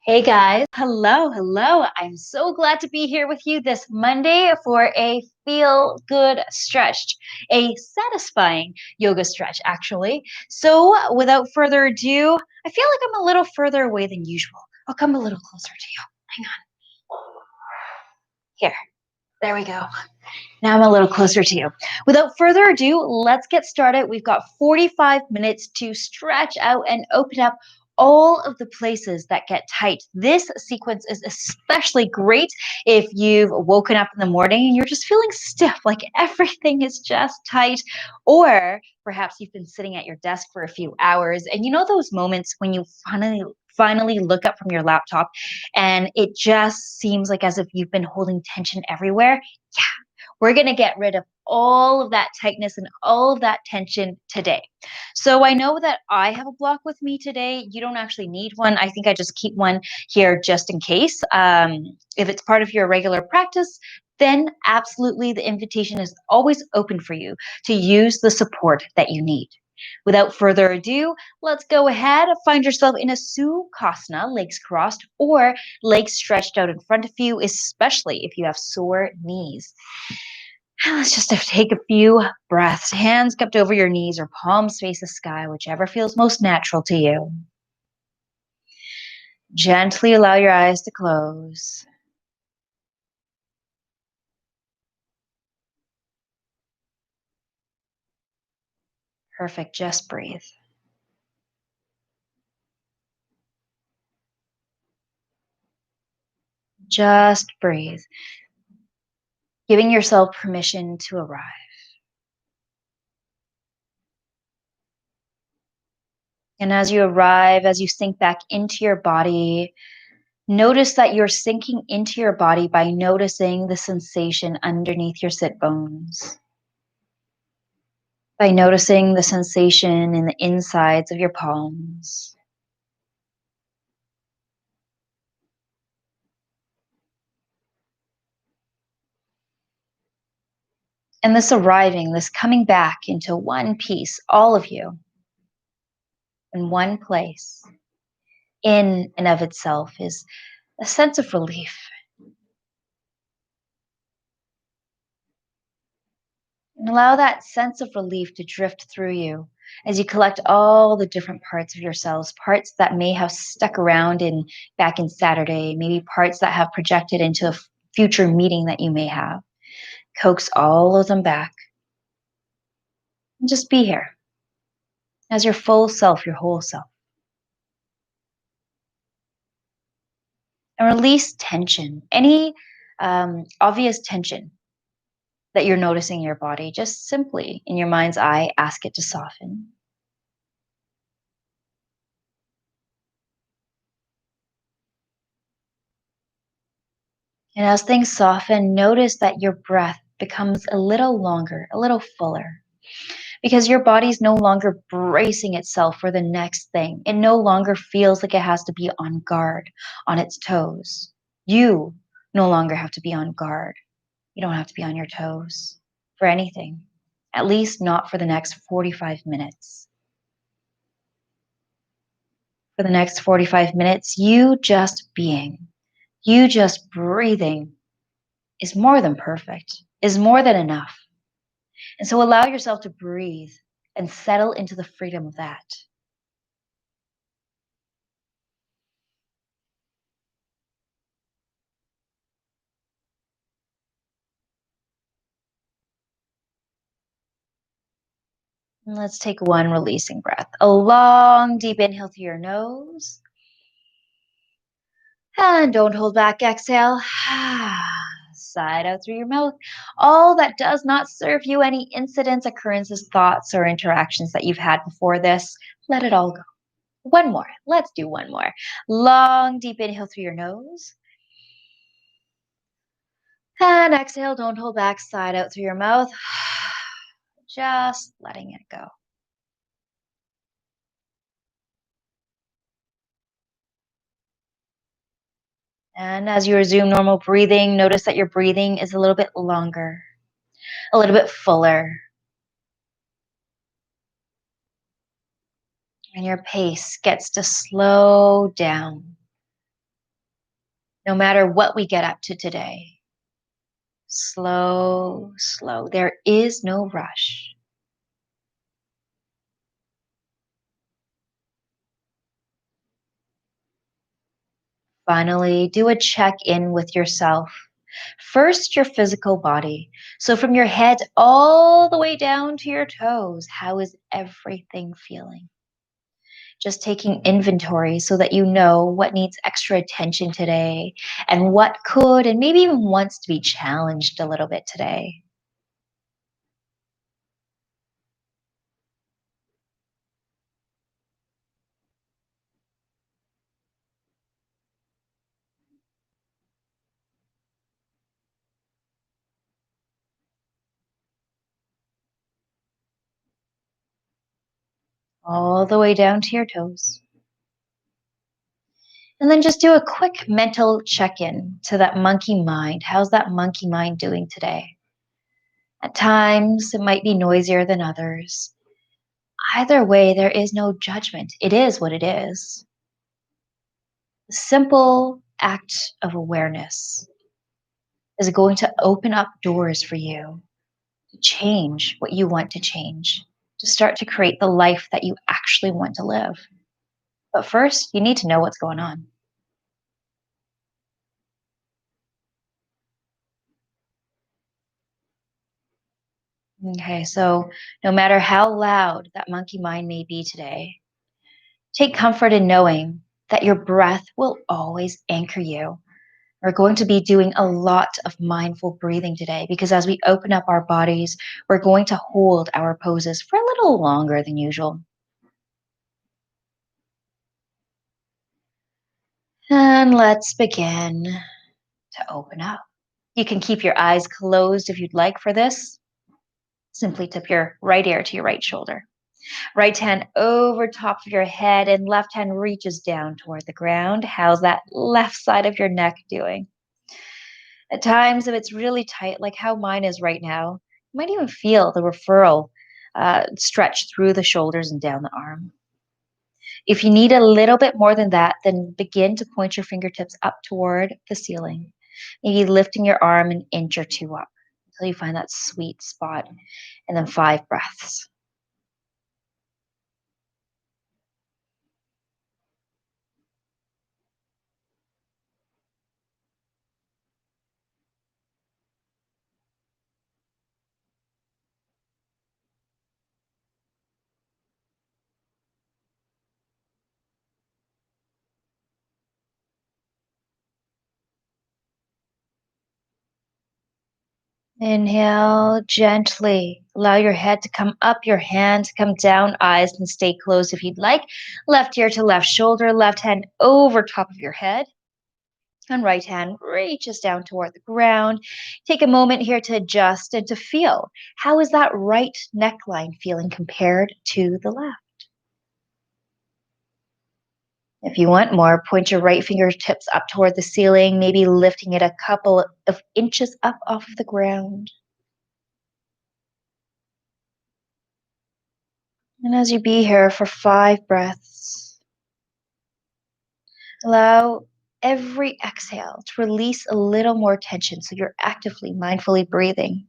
Hey guys, hello. I'm so glad to be here with you this Monday for a feel good stretch, a satisfying yoga stretch, actually. So, without further ado, I feel like I'm a little further away than usual. I'll come a little closer to you. Hang on. Here, there we go. Now I'm a little closer to you. Without further ado, let's get started. We've got 45 minutes to stretch out and open up all of the places that get tight. This sequence is especially great if you've woken up in the morning and you're just feeling stiff, like everything is just tight, or perhaps you've been sitting at your desk for a few hours and you know those moments when you finally look up from your laptop and it just seems like as if you've been holding tension everywhere. Yeah, we're going to get rid of all of that tightness and all of that tension today. So I know that I have a block with me today. You don't actually need one. I think I just keep one here just in case. If it's part of your regular practice, then absolutely the invitation is always open for you to use the support that you need. Without further ado, let's go ahead. Find yourself in a Sukhasana, legs crossed, or legs stretched out in front of you, especially if you have sore knees. Let's just take a few breaths. Hands cupped over your knees or palms face the sky, whichever feels most natural to you. Gently allow your eyes to close. Perfect. Just breathe. Just breathe. Giving yourself permission to arrive. And as you arrive, as you sink back into your body, notice that you're sinking into your body by noticing the sensation underneath your sit bones, by noticing the sensation in the insides of your palms. And this arriving, this coming back into one piece, all of you, in one place, in and of itself, is a sense of relief. And allow that sense of relief to drift through you as you collect all the different parts of yourselves, parts that may have stuck around in back in Saturday, maybe parts that have projected into a future meeting that you may have. Coax all of them back and just be here as your full self, your whole self. And release tension, any obvious tension that you're noticing in your body. Just simply in your mind's eye, ask it to soften. And as things soften, notice that your breath becomes a little longer, a little fuller, because your body's no longer bracing itself for the next thing. It no longer feels like it has to be on guard, on its toes. You no longer have to be on guard. You don't have to be on your toes for anything, at least not for the next 45 minutes. For the next 45 minutes, you just being, you just breathing is more than perfect, is more than enough. And so allow yourself to breathe and settle into the freedom of that. And let's take one releasing breath. A long, deep inhale through your nose. And don't hold back, exhale. Side out through your mouth. All that does not serve you, any incidents, occurrences, thoughts, or interactions that you've had before this, let it all go. One more. Let's do one more. Long, deep inhale through your nose. And exhale, don't hold back, side out through your mouth. Just letting it go. And as you resume normal breathing, notice that your breathing is a little bit longer, a little bit fuller. And your pace gets to slow down. No matter what we get up to today, slow, slow. There is no rush. Finally, do a check in with yourself. First, your physical body. So, from your head all the way down to your toes, how is everything feeling? Just taking inventory so that you know what needs extra attention today and what could and maybe even wants to be challenged a little bit today. All the way down to your toes. And then just do a quick mental check in to that monkey mind. How's that monkey mind doing today? At times, it might be noisier than others. Either way, there is no judgment. It is what it is. The simple act of awareness is going to open up doors for you to change what you want to change, to start to create the life that you actually want to live. But first, you need to know what's going on. Okay, so no matter how loud that monkey mind may be today, take comfort in knowing that your breath will always anchor you. We're going to be doing a lot of mindful breathing today because as we open up our bodies, we're going to hold our poses for a little longer than usual. And let's begin to open up. You can keep your eyes closed if you'd like for this. Simply tip your right ear to your right shoulder. Right hand over top of your head and left hand reaches down toward the ground. How's that left side of your neck doing? At times, if it's really tight, like how mine is right now, you might even feel the referral stretch through the shoulders and down the arm. If you need a little bit more than that, then begin to point your fingertips up toward the ceiling, maybe lifting your arm an inch or two up until you find that sweet spot, and then 5 breaths. Inhale gently. Allow your head to come up, your hand to come down, eyes can stay closed if you'd like. Left ear to left shoulder, left hand over top of your head, and right hand reaches down toward the ground. Take a moment here to adjust and to feel. How is that right neckline feeling compared to the left? If you want more, point your right fingertips up toward the ceiling, maybe lifting it a couple of inches up off of the ground. And as you be here for 5 breaths, allow every exhale to release a little more tension so you're actively, mindfully breathing.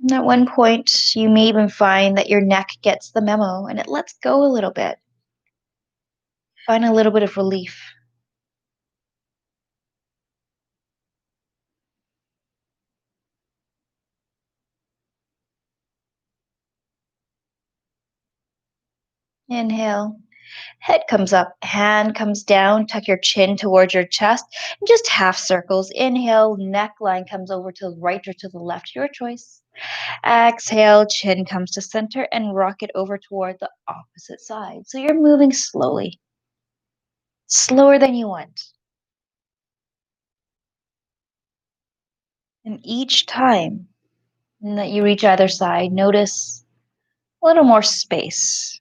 And at one point, you may even find that your neck gets the memo and it lets go a little bit. Find a little bit of relief. Inhale. Head comes up, hand comes down, tuck your chin towards your chest, and just half circles. Inhale, neckline comes over to the right or to the left, your choice. Exhale, chin comes to center and rock it over toward the opposite side. So you're moving slowly, slower than you want. And each time that you reach either side, notice a little more space.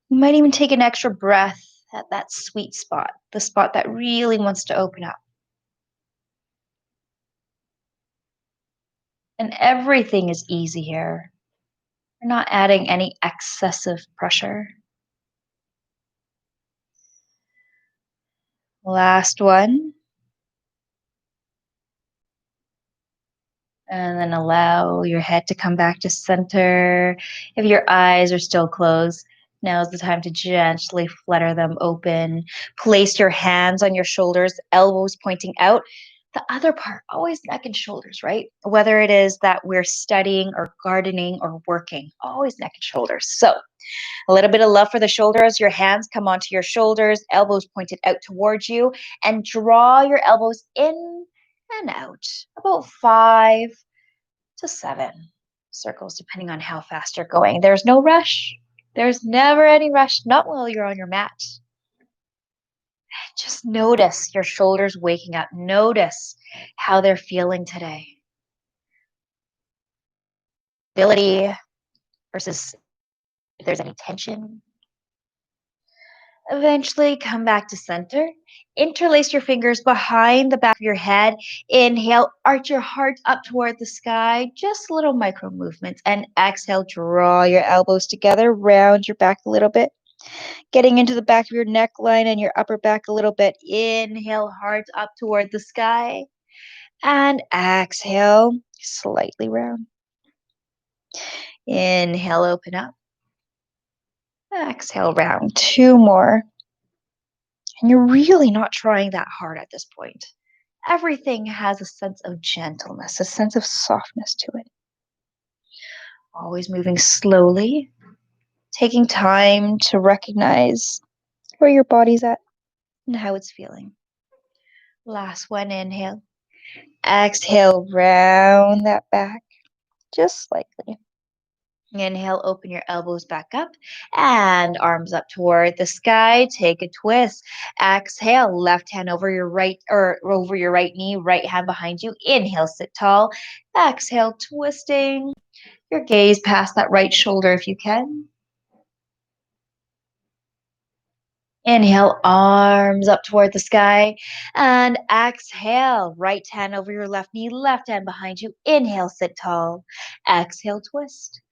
You might even take an extra breath at that sweet spot, the spot that really wants to open up. And everything is easy here. We're not adding any excessive pressure. Last one. And then allow your head to come back to center. If your eyes are still closed, now is the time to gently flutter them open. Place your hands on your shoulders, elbows pointing out. The other part, always neck and shoulders, right? Whether it is that we're studying or gardening or working, always neck and shoulders. So a little bit of love for the shoulders. Your hands come onto your shoulders, elbows pointed out towards you, and draw your elbows in and out. About 5 to 7 circles, depending on how fast you're going. There's no rush. There's never any rush, not while you're on your mat. Just notice your shoulders waking up. Notice how they're feeling today. Ability versus if there's any tension. Eventually come back to center. Interlace your fingers behind the back of your head. Inhale, arch your heart up toward the sky. Just little micro movements. And exhale, draw your elbows together, round your back a little bit. Getting into the back of your neckline and your upper back a little bit. Inhale, heart up toward the sky. And exhale, slightly round. Inhale, open up. Exhale, round. 2 more. And you're really not trying that hard at this point. Everything has a sense of gentleness, a sense of softness to it. Always moving slowly, taking time to recognize where your body's at and how it's feeling. Last one, inhale. Exhale, round that back just slightly. Inhale, open your elbows back up and arms up toward the sky. Take a twist. Exhale, left hand over your right or over your right knee, right hand behind you. Inhale, sit tall. Exhale, twisting your gaze past that right shoulder if you can. Inhale, arms up toward the sky. And exhale, right hand over your left knee, left hand behind you. Inhale, sit tall. Exhale, twist.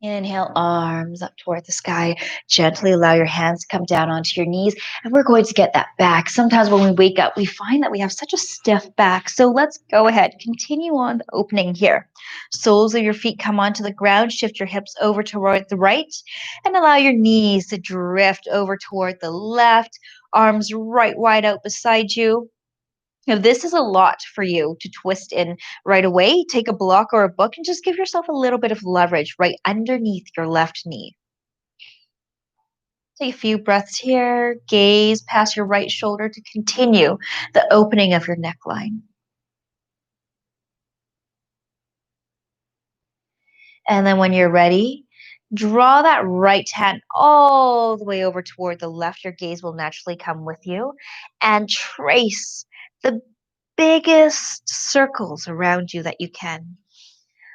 Inhale, arms up toward the sky. Gently allow your hands to come down onto your knees. And we're going to get that back. Sometimes when we wake up, we find that we have such a stiff back. So let's go ahead. Continue on the opening here. Soles of your feet come onto the ground. Shift your hips over toward the right. And allow your knees to drift over toward the left. Arms right wide out beside you. If this is a lot for you to twist in right away, take a block or a book and just give yourself a little bit of leverage right underneath your left knee. Take a few breaths here. Gaze past your right shoulder to continue the opening of your neckline. And then when you're ready, draw that right hand all the way over toward the left. Your gaze will naturally come with you. And trace the biggest circles around you that you can.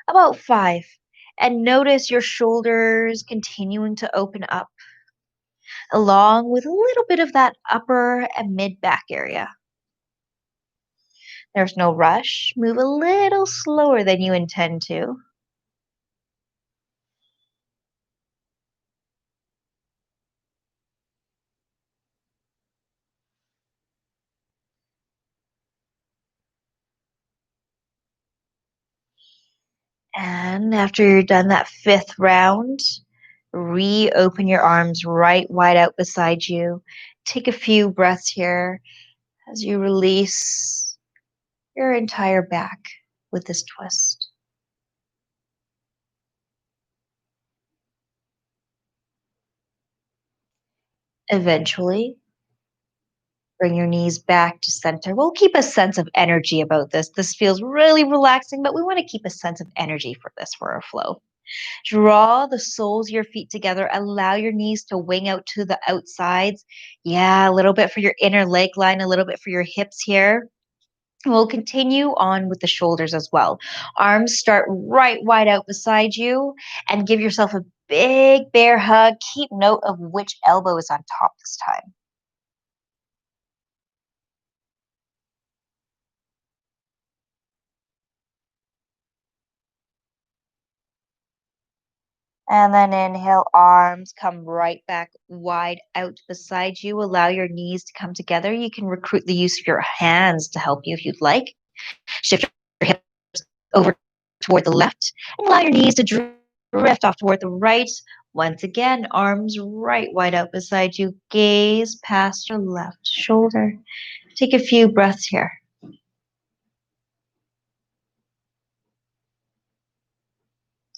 About 5. And notice your shoulders continuing to open up, along with a little bit of that upper and mid back area. There's no rush. Move a little slower than you intend to. And after you're done that 5th round, reopen your arms right wide out beside you. Take a few breaths here as you release your entire back with this twist. Eventually, bring your knees back to center. We'll keep a sense of energy about this. This feels really relaxing, but we want to keep a sense of energy for this for our flow. Draw the soles of your feet together. Allow your knees to wing out to the outsides. Yeah, a little bit for your inner leg line, a little bit for your hips here. We'll continue on with the shoulders as well. Arms start right wide out beside you and give yourself a big bear hug. Keep note of which elbow is on top this time. And then inhale, arms come right back wide out beside you. Allow your knees to come together. You can recruit the use of your hands to help you if you'd like. Shift your hips over toward the left and allow your knees to drift off toward the right. Once again, arms right wide out beside you. Gaze past your left shoulder. Take a few breaths here.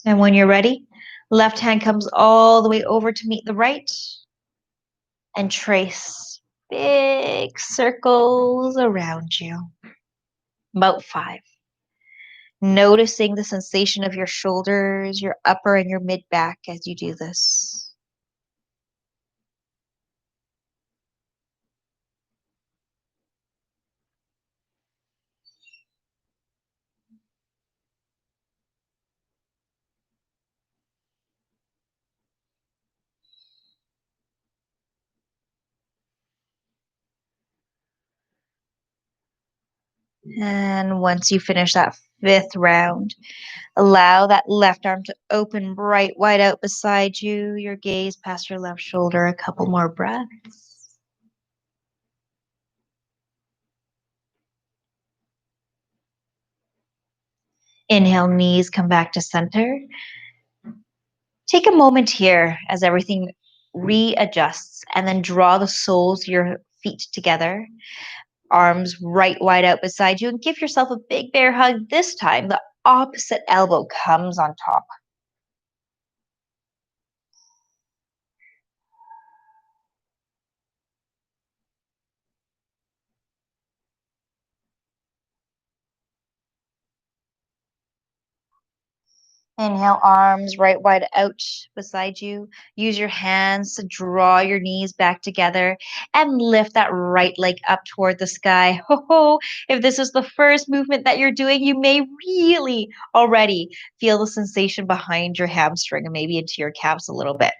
And when you're ready, left hand comes all the way over to meet the right and trace big circles around you. About 5. Noticing the sensation of your shoulders, your upper and your mid back as you do this. And once you finish that 5th round, allow that left arm to open right wide out beside you, your gaze past your left shoulder. A couple more breaths. Inhale, knees come back to center. Take a moment here as everything readjusts and then draw the soles of your feet together. Arms right wide out beside you and give yourself a big bear hug. This time, the opposite elbow comes on top. Inhale, arms right wide out beside you. Use your hands to draw your knees back together and lift that right leg up toward the sky. Ho ho! If this is the first movement that you're doing, you may really already feel the sensation behind your hamstring and maybe into your calves a little bit.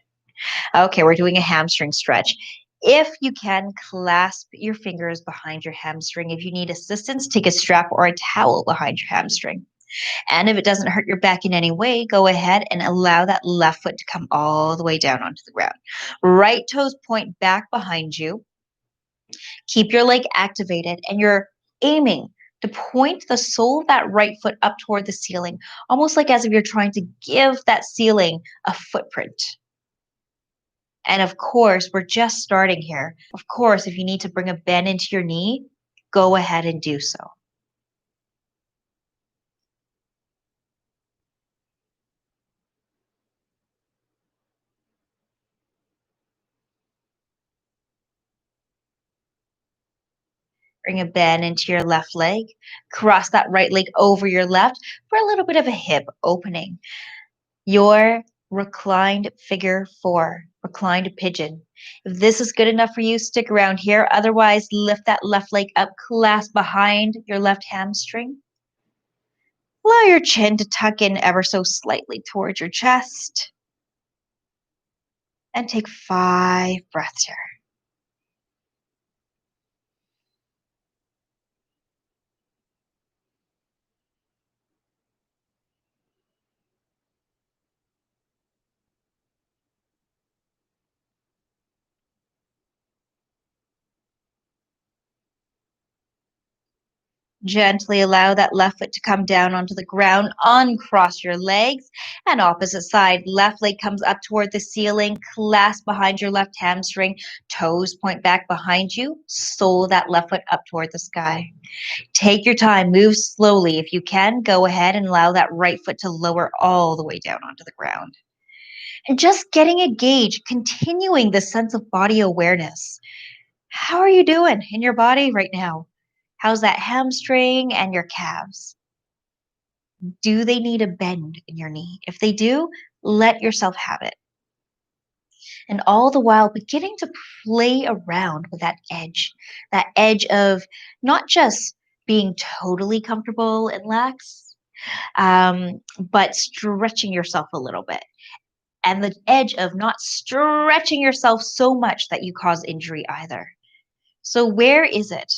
Okay, we're doing a hamstring stretch. If you can, clasp your fingers behind your hamstring. If you need assistance, take a strap or a towel behind your hamstring. And if it doesn't hurt your back in any way, go ahead and allow that left foot to come all the way down onto the ground. Right toes point back behind you. Keep your leg activated and you're aiming to point the sole of that right foot up toward the ceiling, almost like as if you're trying to give that ceiling a footprint. And of course, we're just starting here. Of course, if you need to bring a bend into your knee, go ahead and do so. Bring a bend into your left leg. Cross that right leg over your left for a little bit of a hip opening. Your reclined figure 4, reclined pigeon. If this is good enough for you, stick around here. Otherwise, lift that left leg up, clasp behind your left hamstring. Allow your chin to tuck in ever so slightly towards your chest. And take 5 breaths here. Gently allow that left foot to come down onto the ground. Uncross your legs. And opposite side, left leg comes up toward the ceiling. Clasp behind your left hamstring. Toes point back behind you. Sole that left foot up toward the sky. Take your time. Move slowly. If you can, go ahead and allow that right foot to lower all the way down onto the ground. And just getting a gauge, continuing the sense of body awareness. How are you doing in your body right now? How's that hamstring and your calves? Do they need a bend in your knee? If they do, let yourself have it. And all the while beginning to play around with that edge of not just being totally comfortable and lax, but stretching yourself a little bit. And the edge of not stretching yourself so much that you cause injury either. So, where is it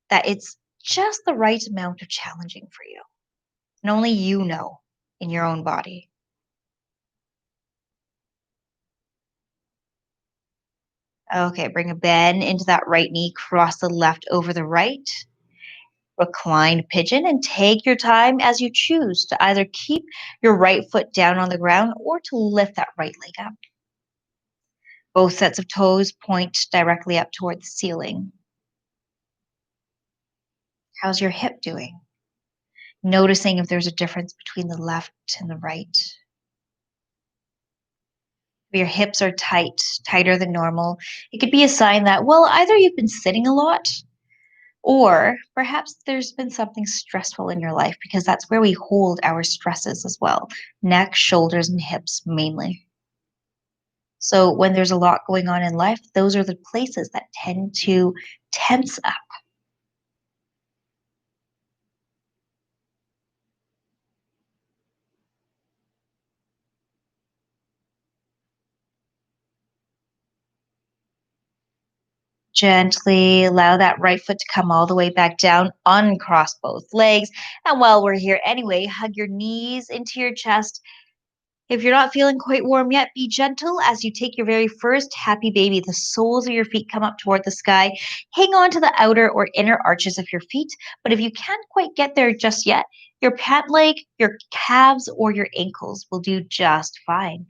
that it's just the right amount of challenging for you? And only you know in your own body. Okay, bring a bend into that right knee, cross the left over the right, reclined pigeon, and take your time as you choose to either keep your right foot down on the ground or to lift that right leg up. Both sets of toes point directly up toward the ceiling. How's your hip doing? Noticing if there's a difference between the left and the right. If your hips are tight, tighter than normal, it could be a sign that, well, either you've been sitting a lot or perhaps there's been something stressful in your life because that's where we hold our stresses as well, neck, shoulders, and hips mainly. So when there's a lot going on in life, those are the places that tend to tense up. Gently allow that right foot to come all the way back down, uncross both legs. And while we're here anyway, hug your knees into your chest. If you're not feeling quite warm yet, be gentle as you take your very first happy baby. The soles of your feet come up toward the sky. Hang on to the outer or inner arches of your feet. But if you can't quite get there just yet, your pant leg, your calves, or your ankles will do just fine.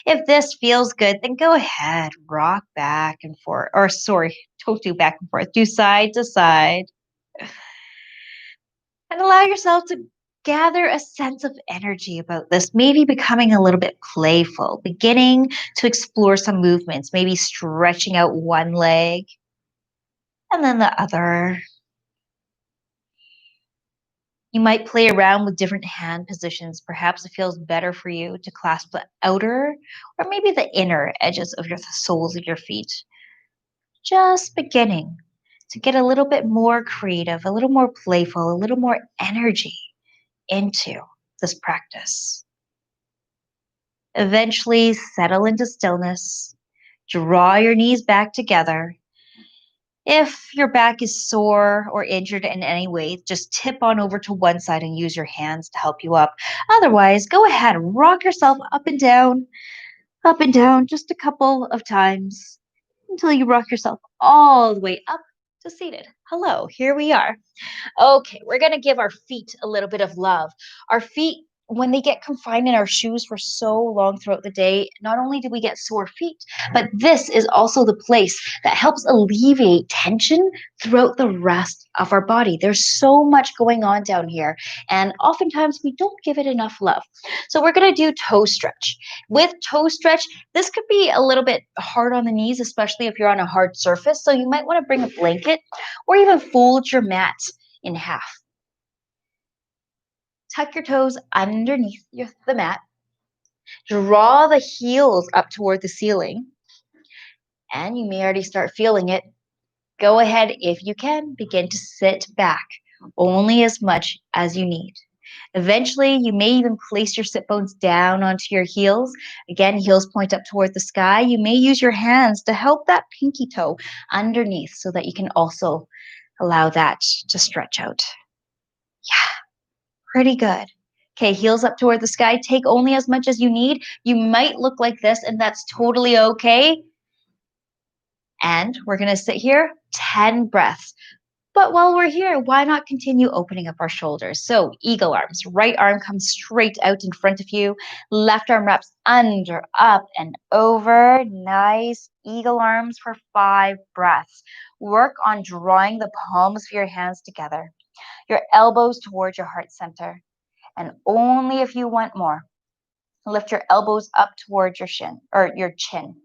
If this feels good, then go ahead, rock back and forth. Or, sorry, don't do back and forth, do side to side. And allow yourself to gather a sense of energy about this, maybe becoming a little bit playful, beginning to explore some movements, maybe stretching out one leg and then the other. You might play around with different hand positions. Perhaps it feels better for you to clasp the outer or maybe the inner edges of your the soles of your feet. Just beginning to get a little bit more creative, a little more playful, a little more energy into this practice. Eventually, settle into stillness. Draw your knees back together. If your back is sore or injured in any way, just tip on over to one side and use your hands to help you up. Otherwise, go ahead and rock yourself up and down just a couple of times until you rock yourself all the way up to seated. Hello, here we are. Okay, we're going to give our feet a little bit of love. Our feet, when they get confined in our shoes for so long throughout the day, not only do we get sore feet, but this is also the place that helps alleviate tension throughout the rest of our body. There's so much going on down here, and oftentimes we don't give it enough love. So we're going to do toe stretch. With toe stretch, this could be a little bit hard on the knees, especially if you're on a hard surface. So you might want to bring a blanket or even fold your mat in half. Tuck your toes underneath the mat. Draw the heels up toward the ceiling. And you may already start feeling it. Go ahead, if you can, begin to sit back only as much as you need. Eventually, you may even place your sit bones down onto your heels. Again, heels point up toward the sky. You may use your hands to help that pinky toe underneath so that you can also allow that to stretch out. Yeah. Pretty good. Okay, heels up toward the sky. Take only as much as you need. You might look like this, and that's totally okay. And we're going to sit here 10 breaths. But while we're here, why not continue opening up our shoulders? So, eagle arms. Right arm comes straight out in front of you. Left arm wraps under, up, and over. Nice eagle arms for 5 breaths. Work on drawing the palms of your hands together. Your elbows towards your heart center. And only if you want more, lift your elbows up towards your shin or your chin.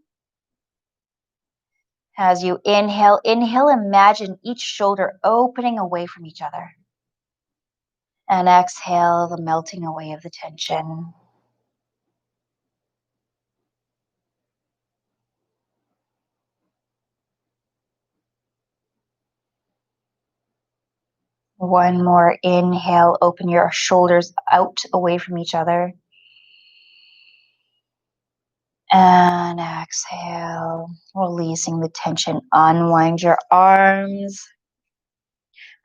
As you inhale, imagine each shoulder opening away from each other. And exhale, the melting away of the tension. One more inhale, open your shoulders out away from each other. And exhale, releasing the tension. Unwind your arms.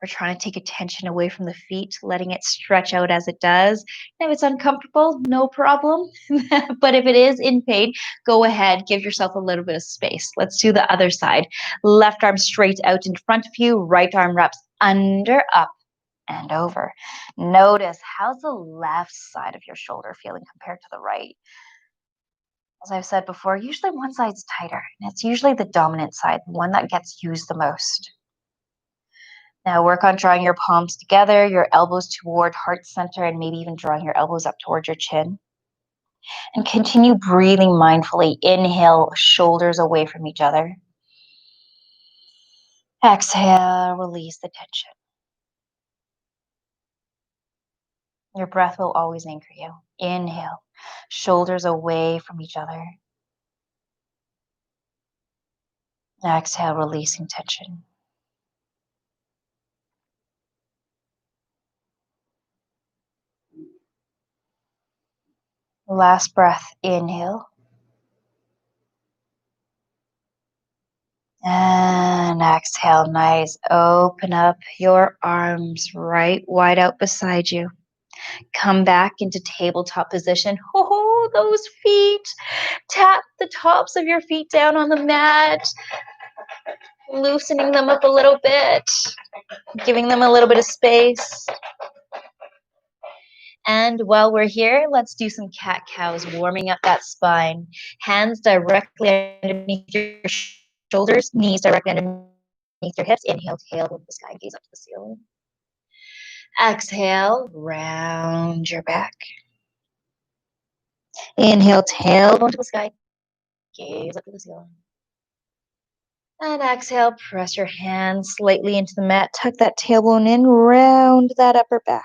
We're trying to take attention away from the feet, letting it stretch out as it does. If it's uncomfortable, no problem. But if it is in pain, go ahead, give yourself a little bit of space. Let's do the other side. Left arm straight out in front of you, right arm wraps under, up, and over. Notice, how's the left side of your shoulder feeling compared to the right? As I've said before, usually one side's tighter, and it's usually the dominant side, the one that gets used the most. Now work on drawing your palms together, your elbows toward heart center, and maybe even drawing your elbows up towards your chin. And continue breathing mindfully. Inhale, shoulders away from each other. Exhale, release the tension. Your breath will always anchor you. Inhale, shoulders away from each other. Exhale, releasing tension. Last breath, inhale. And exhale, nice. Open up your arms right wide out beside you. Come back into tabletop position. Oh, those feet. Tap the tops of your feet down on the mat, loosening them up a little bit, giving them a little bit of space. And while we're here, let's do some cat-cows, warming up that spine. Hands directly underneath your shoulders, knees directly underneath your hips. Inhale, tailbone to the sky, gaze up to the ceiling. Exhale, round your back. Inhale, tailbone to the sky, gaze up to the ceiling. And exhale, press your hands slightly into the mat, tuck that tailbone in, round that upper back.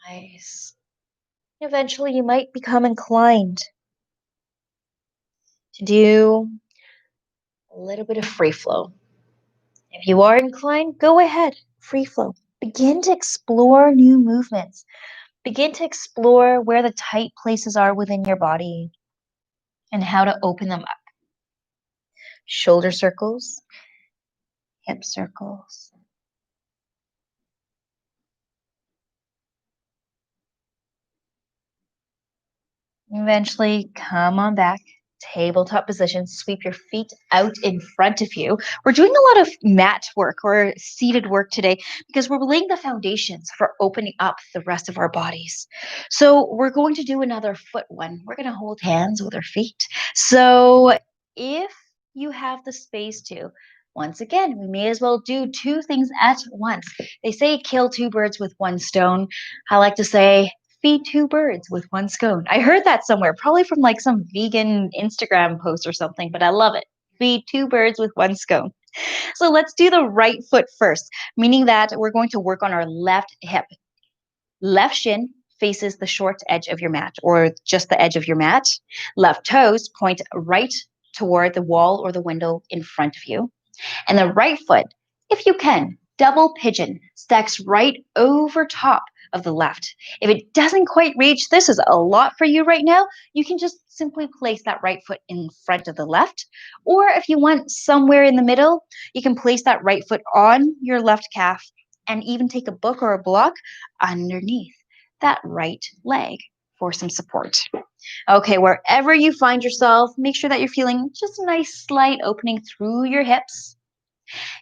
Nice. Eventually, you might become inclined to do a little bit of free flow. If you are inclined, go ahead, free flow. Begin to explore new movements. Begin to explore where the tight places are within your body and how to open them up. Shoulder circles, hip circles. Eventually, come on back. Tabletop position, sweep your feet out in front of you. We're doing a lot of mat work or seated work today because we're laying the foundations for opening up the rest of our bodies. So we're going to do another foot one. We're going to hold hands with our feet. So if you have the space to, once again, we may as well do two things at once. They say kill two birds with one stone. I like to say feed two birds with one scone. I heard that somewhere, probably from like some vegan Instagram post or something, but I love it. Feed two birds with one scone. So let's do the right foot first, meaning that we're going to work on our left hip. Left shin faces the short edge of your mat or just the edge of your mat. Left toes point right toward the wall or the window in front of you. And the right foot, if you can, double pigeon, stacks right over top of the left. If it doesn't quite reach, this is a lot for you right now, you can just simply place that right foot in front of the left. Or if you want somewhere in the middle, you can place that right foot on your left calf and even take a book or a block underneath that right leg for some support. Okay, wherever you find yourself, make sure that you're feeling just a nice slight opening through your hips.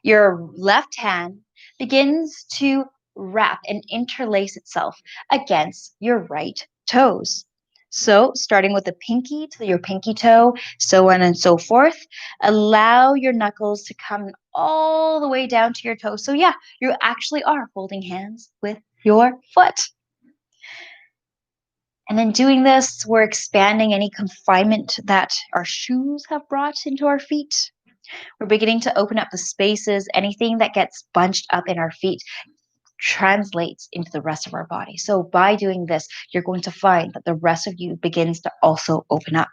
Your left hand begins to wrap and interlace itself against your right toes. So, starting with the pinky to your pinky toe, so on and so forth, allow your knuckles to come all the way down to your toes. So, yeah, you actually are holding hands with your foot. And in doing this, we're expanding any confinement that our shoes have brought into our feet. We're beginning to open up the spaces. Anything that gets bunched up in our feet translates into the rest of our body. So by doing this, you're going to find that the rest of you begins to also open up.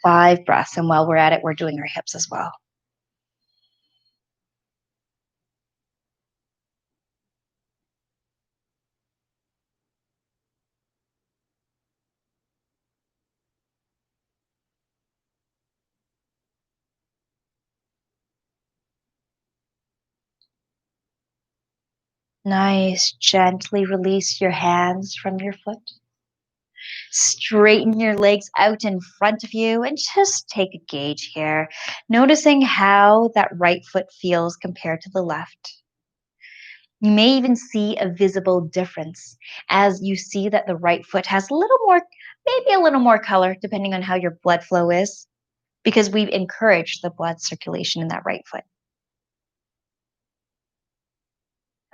5 breaths. And while we're at it, we're doing our hips as well. Nice. Gently release your hands from your foot. Straighten your legs out in front of you and just take a gauge here, noticing how that right foot feels compared to the left. You may even see a visible difference as you see that the right foot has a little more, maybe a little more color, depending on how your blood flow is, because we've encouraged the blood circulation in that right foot.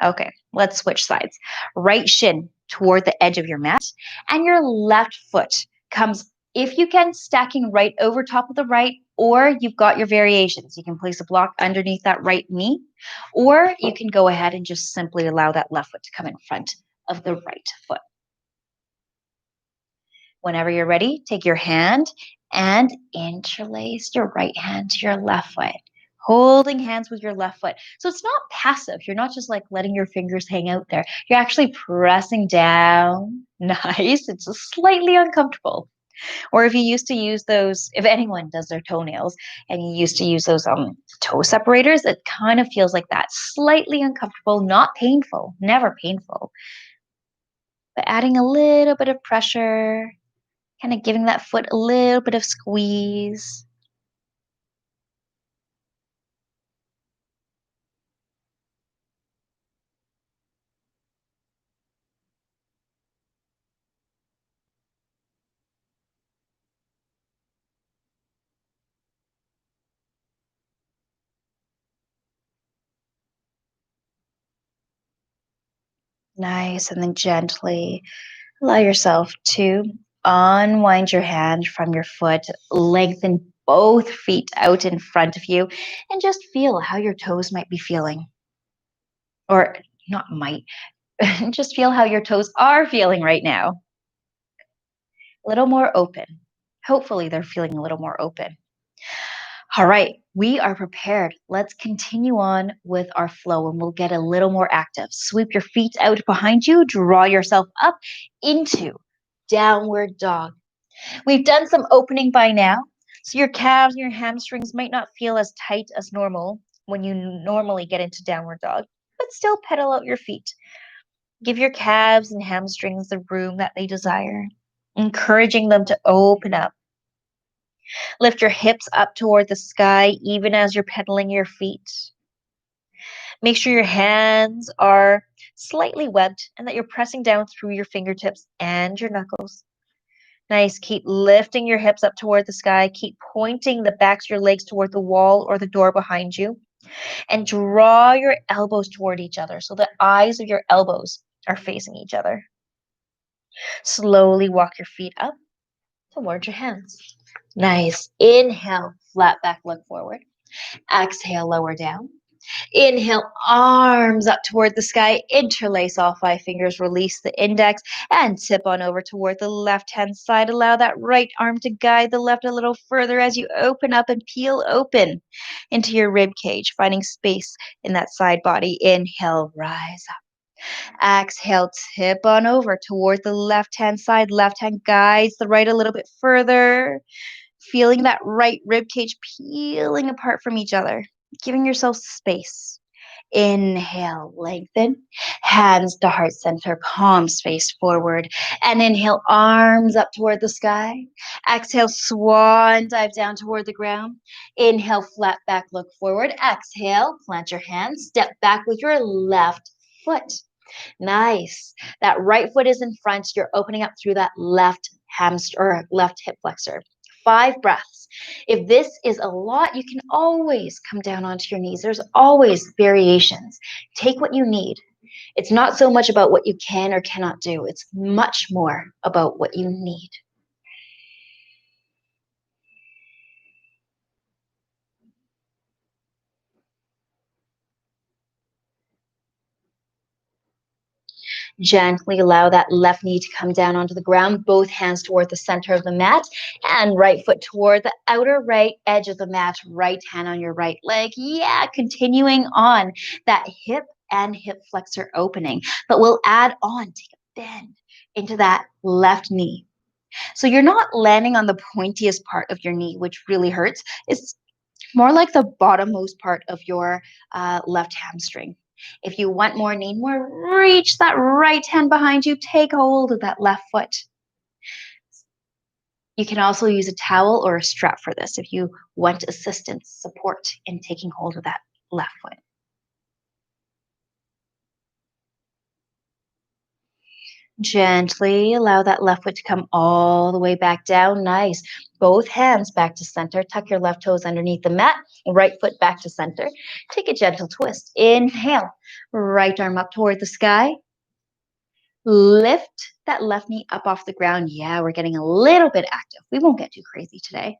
Okay, let's switch sides. Right shin toward the edge of your mat, and your left foot comes, if you can, stacking right over top of the right, or you've got your variations. You can place a block underneath that right knee, or you can go ahead and just simply allow that left foot to come in front of the right foot. Whenever you're ready, take your hand and interlace your right hand to your left foot, holding hands with your left foot. So it's not passive. You're not just like letting your fingers hang out there. You're actually pressing down. Nice. It's just slightly uncomfortable. Or if you used to use those, if anyone does their toenails and you used to use those toe separators, it kind of feels like that. Slightly uncomfortable, not painful, never painful, but adding a little bit of pressure, kind of giving that foot a little bit of squeeze. Nice. And then gently allow yourself to unwind your hand from your foot, lengthen both feet out in front of you, and just feel how your toes might be feeling. Or not might, just feel how your toes are feeling right now. A little more open. Hopefully, they're feeling a little more open. All right, we are prepared. Let's continue on with our flow and we'll get a little more active. Sweep your feet out behind you, draw yourself up into downward dog. We've done some opening by now, so your calves and your hamstrings might not feel as tight as normal when you normally get into downward dog, but still pedal out your feet. Give your calves and hamstrings the room that they desire, encouraging them to open up. Lift your hips up toward the sky even as you're pedaling your feet. Make sure your hands are slightly webbed and that you're pressing down through your fingertips and your knuckles. Nice. Keep lifting your hips up toward the sky. Keep pointing the backs of your legs toward the wall or the door behind you. And draw your elbows toward each other so the eyes of your elbows are facing each other. Slowly walk your feet up towards your hands. Nice. Inhale, flat back, look forward. Exhale, lower down. Inhale, arms up toward the sky. Interlace all five fingers. Release the index and tip on over toward the left-hand side. Allow that right arm to guide the left a little further as you open up and peel open into your rib cage, finding space in that side body. Inhale, rise up. Exhale, tip on over toward the left-hand side. Left hand guides the right a little bit further. Feeling that right rib cage peeling apart from each other, giving yourself space. Inhale, lengthen, hands to heart center, palms face forward. And inhale, arms up toward the sky. Exhale, swan dive down toward the ground. Inhale, flat back, look forward. Exhale, plant your hands, step back with your left foot. Nice. That right foot is in front. You're opening up through that left hamstring or left hip flexor. 5 breaths. If this is a lot, you can always come down onto your knees. There's always variations. Take what you need. It's not so much about what you can or cannot do. It's much more about what you need. Gently allow that left knee to come down onto the ground, both hands toward the center of the mat, and right foot toward the outer right edge of the mat, right hand on your right leg. Yeah, continuing on that hip and hip flexor opening, but we'll add on, take a bend into that left knee. So you're not landing on the pointiest part of your knee, which really hurts. It's more like the bottommost part of your left hamstring. If you want more, need more, reach that right hand behind you. Take hold of that left foot. You can also use a towel or a strap for this if you want assistance, support in taking hold of that left foot. Gently allow that left foot to come all the way back down. Nice. Both hands back to center. Tuck your left toes underneath the mat. Right foot back to center. Take a gentle twist. Inhale. Right arm up toward the sky. Lift that left knee up off the ground. Yeah, we're getting a little bit active. We won't get too crazy today.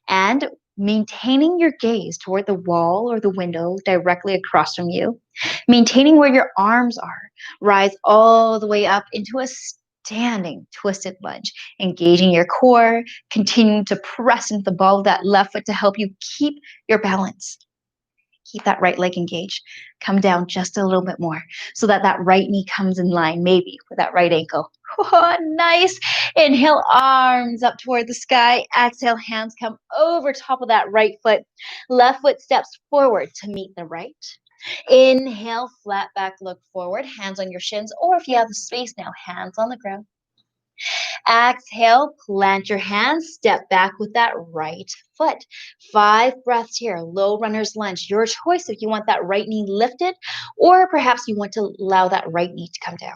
And maintaining your gaze toward the wall or the window directly across from you. Maintaining where your arms are. Rise all the way up into a standing twisted lunge. Engaging your core. Continuing to press into the ball of that left foot to help you keep your balance. Keep that right leg engaged. Come down just a little bit more so that that right knee comes in line, maybe with that right ankle. Oh, nice. Inhale, arms up toward the sky. Exhale, hands come over top of that right foot. Left foot steps forward to meet the right. Inhale, flat back, look forward. Hands on your shins, or if you have the space now, hands on the ground. Exhale, plant your hands, step back with that right foot. 5 breaths here, low runner's lunge. Your choice if you want that right knee lifted or perhaps you want to allow that right knee to come down.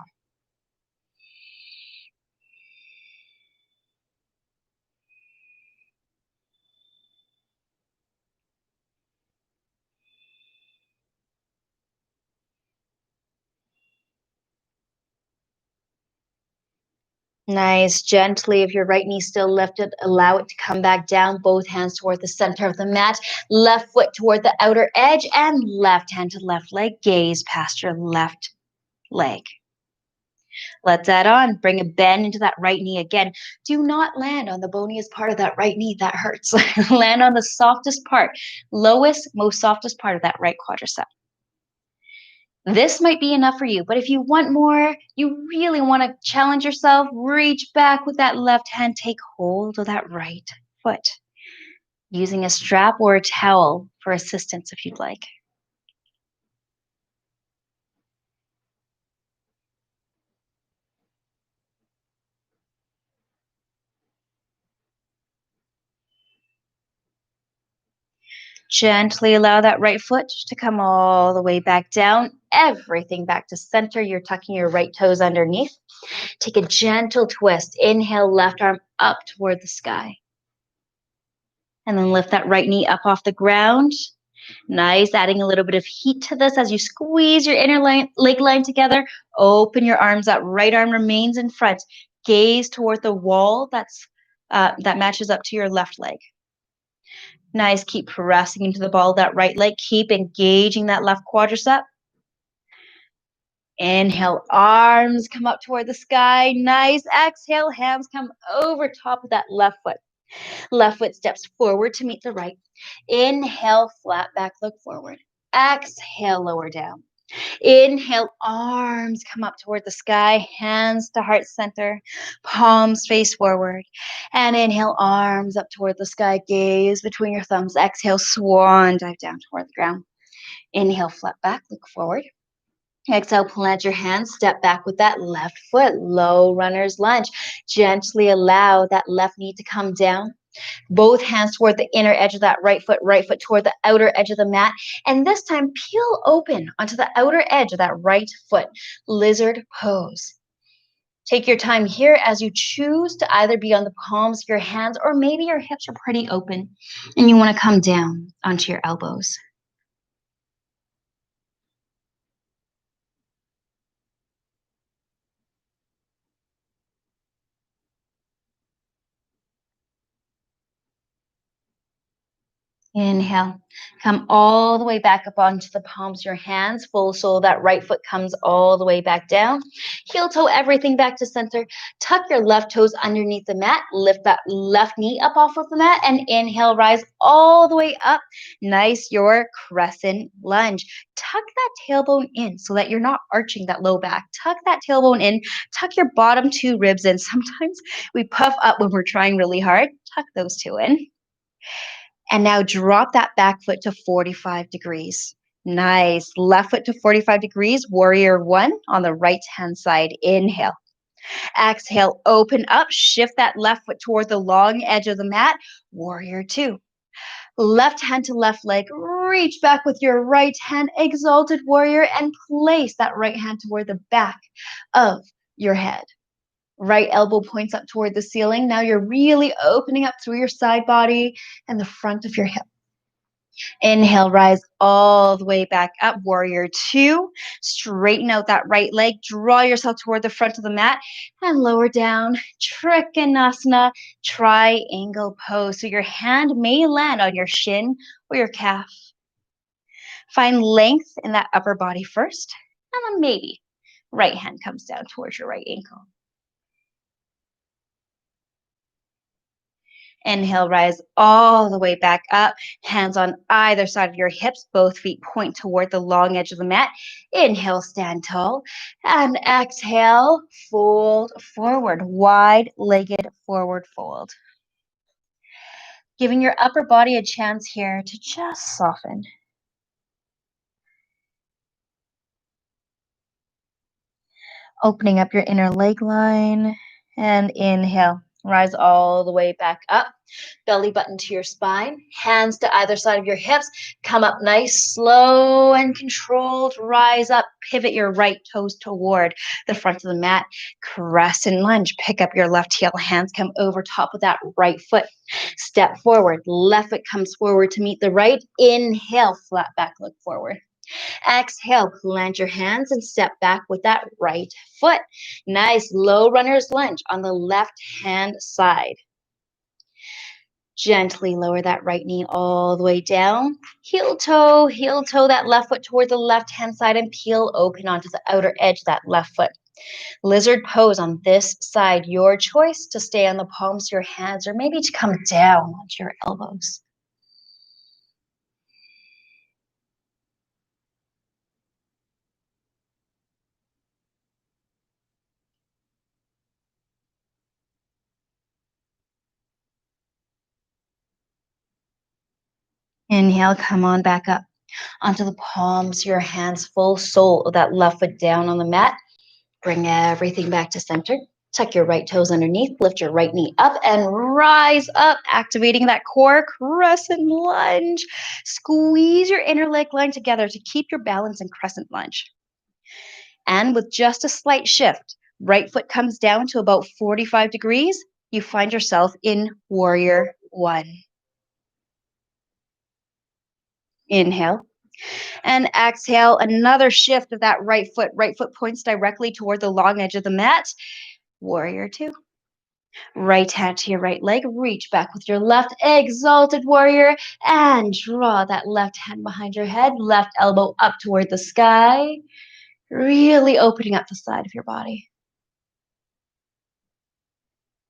Nice. Gently, if your right knee still lifted, allow it to come back down. Both hands toward the center of the mat. Left foot toward the outer edge and left hand to left leg. Gaze past your left leg. Let's add on. Bring a bend into that right knee again. Do not land on the boniest part of that right knee. That hurts. Land on the softest part, lowest, most softest part of that right quadricep. This might be enough for you, but if you want more, you really want to challenge yourself, reach back with that left hand, take hold of that right foot, using a strap or a towel for assistance if you'd like. Gently allow that right foot to come all the way back down, everything back to center. You're tucking your right toes underneath. Take a gentle twist. Inhale, left arm up toward the sky. And then lift that right knee up off the ground. Nice, adding a little bit of heat to this as you squeeze your inner leg line together. Open your arms up. Right arm remains in front. Gaze toward the wall that matches up to your left leg. Nice, keep pressing into the ball of that right leg. Keep engaging that left quadricep. Inhale, arms come up toward the sky. Nice. Exhale, hands come over top of that left foot. Left foot steps forward to meet the right. Inhale, flat back, look forward. Exhale, lower down. Inhale, arms come up toward the sky, hands to heart center, palms face forward. And inhale, arms up toward the sky, gaze between your thumbs. Exhale, swan dive down toward the ground. Inhale, flat back, look forward. Exhale, plant your hands, step back with that left foot, low runner's lunge. Gently allow that left knee to come down. Both hands toward the inner edge of that right foot toward the outer edge of the mat. And this time, peel open onto the outer edge of that right foot, lizard pose. Take your time here as you choose to either be on the palms of your hands or maybe your hips are pretty open and you want to come down onto your elbows. Inhale. Come all the way back up onto the palms of your hands. Full sole, that right foot comes all the way back down. Heel toe, everything back to center. Tuck your left toes underneath the mat. Lift that left knee up off of the mat and inhale, rise all the way up. Nice, your crescent lunge. Tuck that tailbone in so that you're not arching that low back. Tuck that tailbone in. Tuck your bottom 2 ribs in. Sometimes we puff up when we're trying really hard. Tuck those 2 in. And now drop that back foot to 45 degrees. Nice. Left foot to 45 degrees, warrior one on the right hand side. Inhale. Exhale, open up, shift that left foot toward the long edge of the mat. Warrior two. Left hand to left leg, reach back with your right hand, exalted warrior, and place that right hand toward the back of your head. Right elbow points up toward the ceiling. Now you're really opening up through your side body and the front of your hip. Inhale, rise all the way back up. Warrior two. Straighten out that right leg. Draw yourself toward the front of the mat and lower down. Trikonasana, triangle pose. So your hand may land on your shin or your calf. Find length in that upper body first, and then maybe right hand comes down towards your right ankle. Inhale, rise all the way back up. Hands on either side of your hips. Both feet point toward the long edge of the mat. Inhale, stand tall. And exhale, fold forward. Wide-legged forward fold. Giving your upper body a chance here to just soften. Opening up your inner leg line. And inhale. Rise all the way back up. Belly button to your spine. Hands to either side of your hips. Come up nice, slow and controlled. Rise up. Pivot your right toes toward the front of the mat. Crescent lunge. Pick up your left heel. Hands come over top of that right foot. Step forward. Left foot comes forward to meet the right. Inhale. Flat back, look forward. Exhale, plant your hands and step back with that right foot. Nice low runner's lunge on the left hand side. Gently lower that right knee all the way down. Heel toe that left foot toward the left hand side and peel open onto the outer edge of that left foot. Lizard pose on this side. Your choice to stay on the palms of your hands or maybe to come down onto your elbows. Inhale, come on back up onto the palms, your hands, full sole of that left foot down on the mat. Bring everything back to center. Tuck your right toes underneath, lift your right knee up and rise up, activating that core crescent lunge. Squeeze your inner leg line together to keep your balance in crescent lunge. And with just a slight shift, right foot comes down to about 45 degrees. You find yourself in warrior one. Inhale. And exhale, another shift of that right foot. Right foot points directly toward the long edge of the mat. Warrior two. Right hand to your right leg. Reach back with your left. Exalted warrior. And draw that left hand behind your head. Left elbow up toward the sky. Really opening up the side of your body.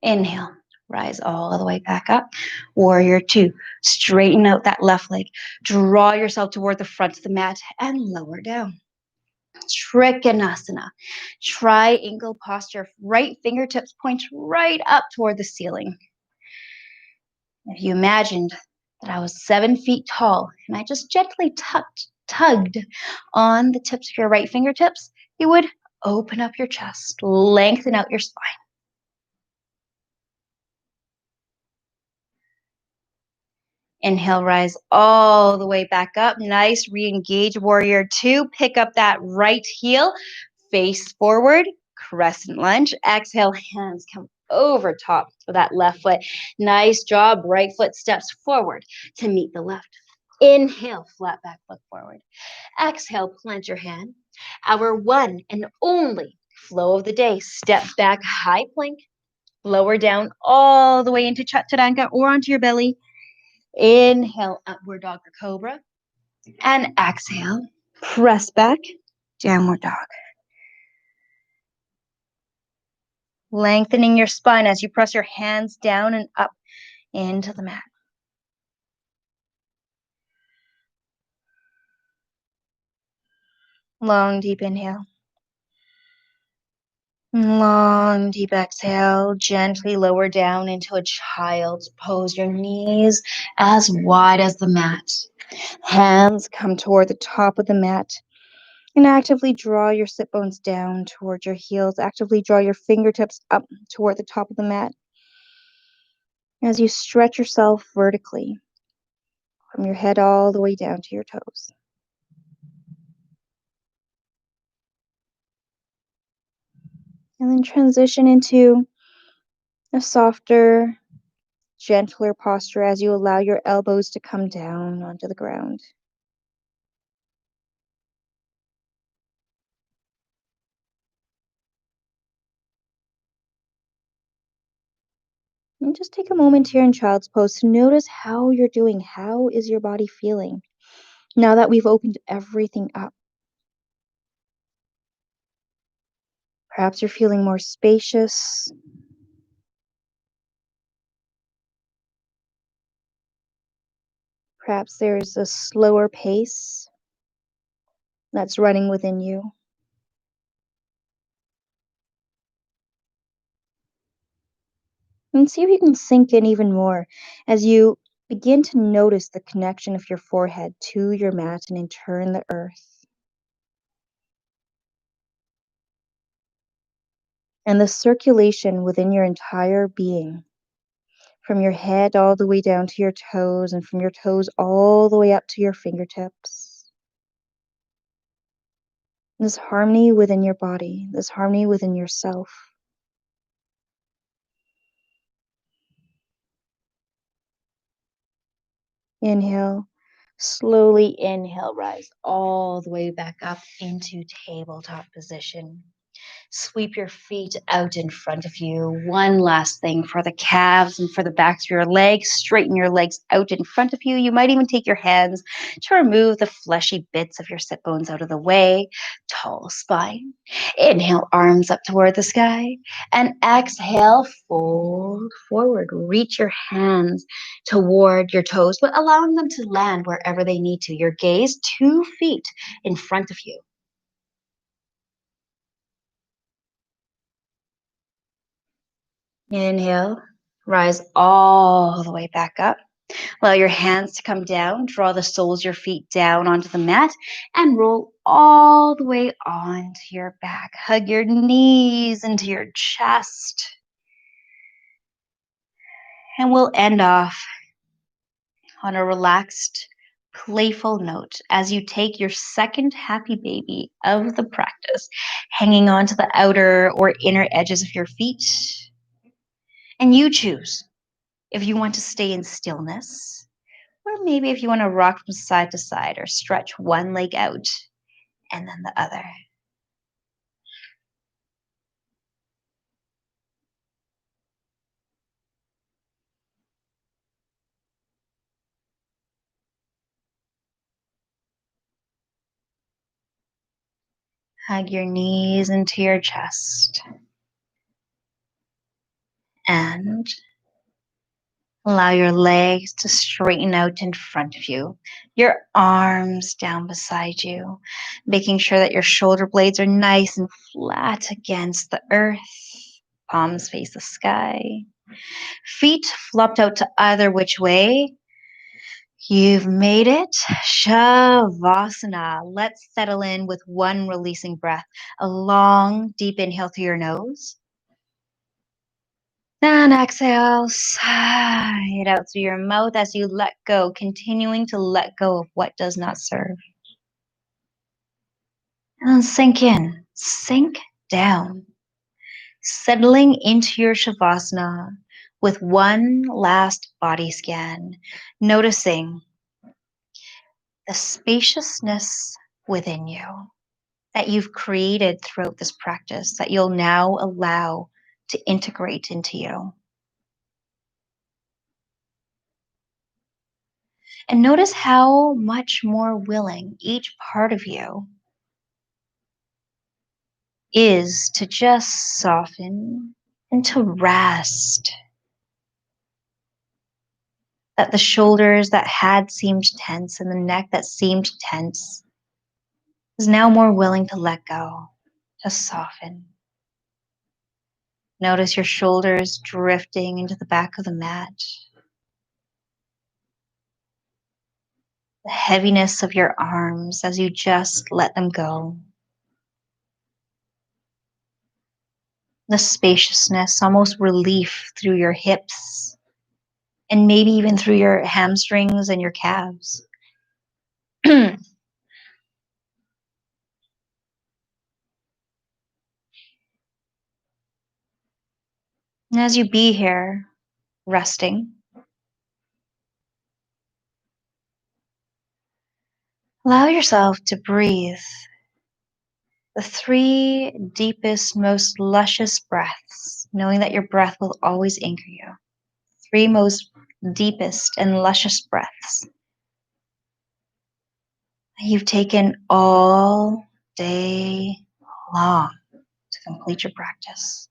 Inhale. Rise all the way back up. Warrior two. Straighten out that left leg. Draw yourself toward the front of the mat and lower down. Trikonasana. Triangle posture. Right fingertips point right up toward the ceiling. If you imagined that I was 7 feet tall and I just gently tugged on the tips of your right fingertips, you would open up your chest, lengthen out your spine. Inhale, rise all the way back up. Nice, re-engage warrior two. Pick up that right heel, face forward, crescent lunge. Exhale, hands come over top of that left foot. Nice job. Right foot steps forward to meet the left. Inhale, flat back, look forward. Exhale, plant your hand. Our one and only flow of the day. Step back, high plank. Lower down all the way into Chaturanga or onto your belly. Inhale, upward dog or cobra. And exhale, press back, downward dog. Lengthening your spine as you press your hands down and up into the mat. Long, deep inhale. Long, deep exhale. Gently lower down into a child's pose. Your knees as wide as the mat. Hands come toward the top of the mat and actively draw your sit bones down toward your heels. Actively draw your fingertips up toward the top of the mat as you stretch yourself vertically from your head all the way down to your toes. And then transition into a softer, gentler posture as you allow your elbows to come down onto the ground. And just take a moment here in child's pose to notice how you're doing. How is your body feeling now that we've opened everything up? Perhaps you're feeling more spacious. Perhaps there's a slower pace that's running within you. And see if you can sink in even more as you begin to notice the connection of your forehead to your mat and in turn the earth. And the circulation within your entire being, from your head all the way down to your toes, and from your toes all the way up to your fingertips. This harmony within your body, this harmony within yourself. Inhale, slowly inhale, rise all the way back up into tabletop position. Sweep your feet out in front of you. One last thing for the calves and for the backs of your legs. Straighten your legs out in front of you. You might even take your hands to remove the fleshy bits of your sit bones out of the way. Tall spine. Inhale, arms up toward the sky. And exhale, fold forward. Reach your hands toward your toes, but allowing them to land wherever they need to. Your gaze 2 feet in front of you. Inhale, rise all the way back up. Allow your hands to come down. Draw the soles of your feet down onto the mat and roll all the way onto your back. Hug your knees into your chest. And we'll end off on a relaxed, playful note as you take your second happy baby of the practice, hanging onto the outer or inner edges of your feet. And you choose if you want to stay in stillness, or maybe if you want to rock from side to side or stretch one leg out and then the other. Hug your knees into your chest and allow your legs to straighten out in front of you, your arms down beside you, making sure that your shoulder blades are nice and flat against the earth, palms face the sky, feet flopped out to either which way. You've made it. Shavasana. Let's settle in with one releasing breath. A long, deep inhale through your nose. And exhale, sigh it out through your mouth as you let go, continuing to let go of what does not serve. And then sink in, sink down, settling into your Shavasana with one last body scan, noticing the spaciousness within you that you've created throughout this practice that you'll now allow to integrate into you. And notice how much more willing each part of you is to just soften and to rest. That the shoulders that had seemed tense and the neck that seemed tense is now more willing to let go, to soften. Notice your shoulders drifting into the back of the mat. the heaviness of your arms as you just let them go, the spaciousness, almost relief through your hips, and maybe even through your hamstrings and your calves. And as you be here, resting, allow yourself to breathe the three deepest, most luscious breaths, knowing that your breath will always anchor you. Three most deepest and luscious breaths that you've taken all day long to complete your practice.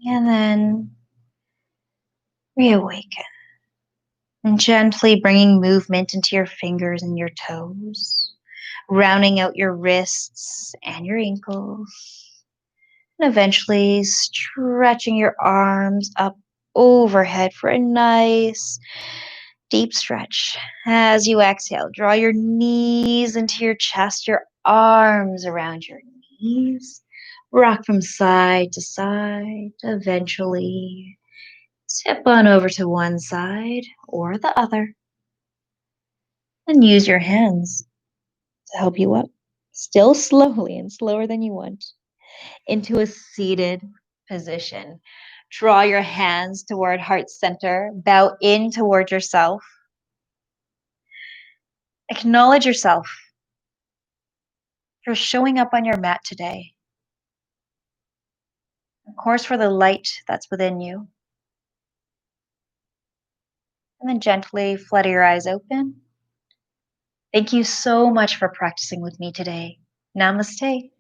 And then reawaken and gently bringing movement into your fingers and your toes, rounding out your wrists and your ankles, and eventually stretching your arms up overhead for a nice deep stretch. As you exhale, draw your knees into your chest, your arms around your knees. Rock from side to side. Eventually, tip on over to one side or the other. And use your hands to help you up. Still slowly and slower than you want. Into a seated position. Draw your hands toward heart center. Bow in toward yourself. Acknowledge yourself for showing up on your mat today. Of course, for the light that's within you. And then gently flutter your eyes open. Thank you so much for practicing with me today. Namaste.